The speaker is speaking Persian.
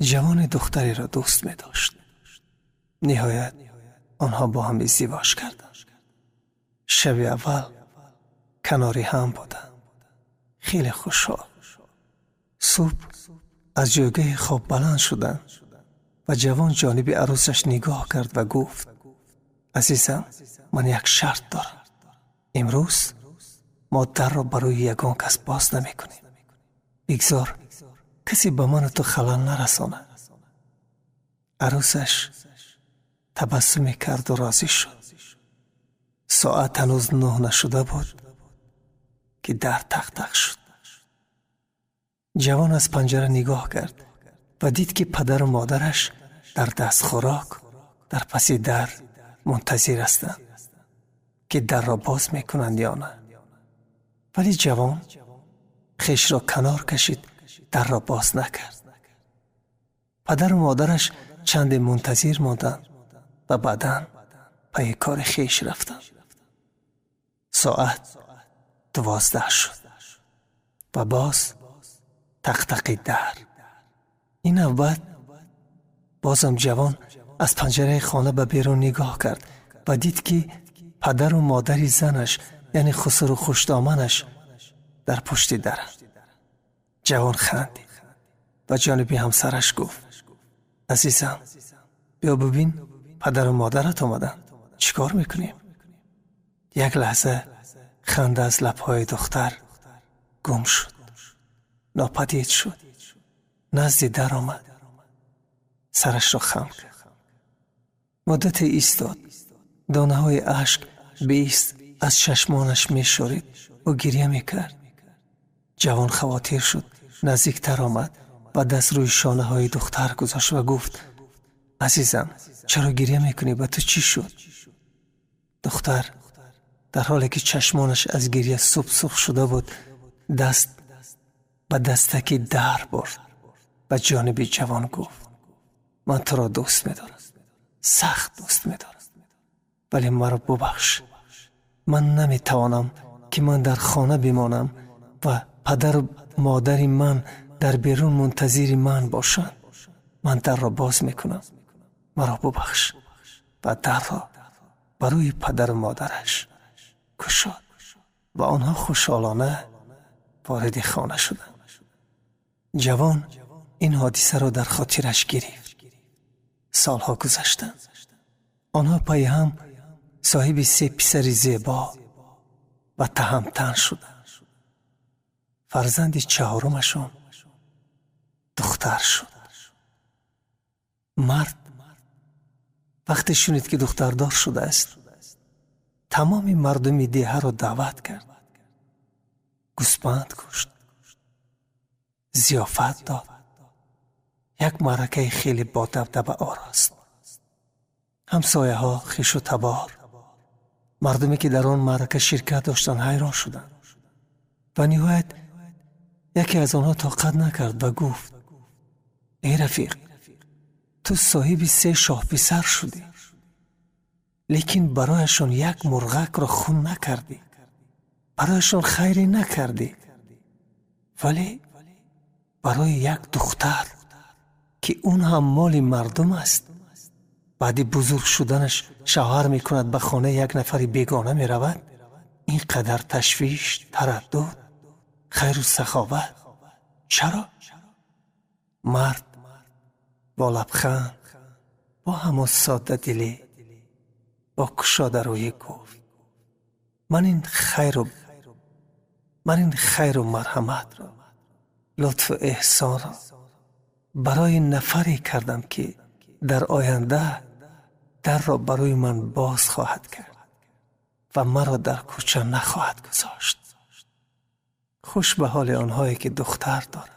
جوان دختری را دوست می داشت. نهایت آنها با هم ازدواج کردند. شب اول کناری هم بودند. خیلی خوشحال. صبح از جایگاه خواب بلند شدند و جوان جانب عروسش نگاه کرد و گفت: عزیزم، من یک شرط دارم. امروز ما در را برای یگان کس باز نمی کنیم. بگذار کسی به من و تو خلل نرسانه. عروسش تبسمی کرد و راضی شد. ساعت هنوز 9 نشده بود که در تق تق شد. جوان از پنجره نگاه کرد و دید که پدر و مادرش در دست خوراک در پس در منتظر هستند که در را باز میکنند یا نه. ولی جوان خیش را کنار کشید، در را باز نکرد. پدر و مادرش چند منتظر ماندند و بعداً پی کار خیش رفتند. ساعت 12 شد و باز تق تق در. این نوبت بازم جوان از پنجره خانه به بیرون نگاه کرد و دید که پدر و مادر زنش یعنی خسرو خوشدامنش در پشت درند. جوان خندید و جانب همسرش گفت: عزیزم، بیا ببین پدر و مادرت آمدن، چیکار میکنیم؟ یک لحظه خنده از لبهای دختر گم شد، ناپدید شد. نزد در آمد، سرش را خم کرد. مدت ایستاد. دانه های اشک بیست از چشمانش می شورید و گریه می کرد. جوان خواتیر شد، نزدیکتر آمد و دست روی شانه های دختر گذاشت و گفت: عزیزم، چرا گریه می کنی؟ به تو چی شد؟ دختر در حالی که چشمانش از گریه سرخ شده بود دست به دستک در برد و جانب جوان گفت: من تو را دوست می دارم، سخت دوست می دارم، ولی مرا ببخش. من نمی توانم که من در خانه بمانم و پدر و مادر من در بیرون منتظر من باشند. من در را باز می کنم، مرا ببخش. و در را برای پدر و مادرش گشاد و آنها خوشحالانه وارد خانه شدند. جوان این حادثه را در خاطرش گرفت. سالها گذشتند. آنها پای هم صاحب 3 پسر زیبا و تهمتن شدند. فرزند 4مشون دختر شد. مرد وقتی شنید که دختردار شده است، تمام مردم دیه را دعوت کرد. گوسپند کشت، ضیافت داد. یک معرکه خیلی با دبدبه آراست. همسایه ها خویش و تبار، مردمی که در آن معرکه شرکت داشتند حیران شدند و نهایت یکی از آنها طاقت نکرد و گفت: ای رفیق، تو صاحب 3 شاه پسر شدی، لیکن برایشان یک مرغک را خون نکردی، برایشان خیری نکردی، ولی برای یک دختر که اون هم مال مردم است، بعد بزرگ شدنش شوهر میکند به خانه یک نفر بیگانه میرود، اینقدر تشویش، تردد، خیر و سخاوت چرا؟ مرد با لبخند، با همون ساده دلی، با گشاده رویی گفت: من این خیر و مرحمت را، لطف و احسان را برای نفری کردم که در آینده در را برای من باز خواهد کرد و مرا در کوچه نخواهد گذاشت. خوش به حال آنهایی که دختر دارد.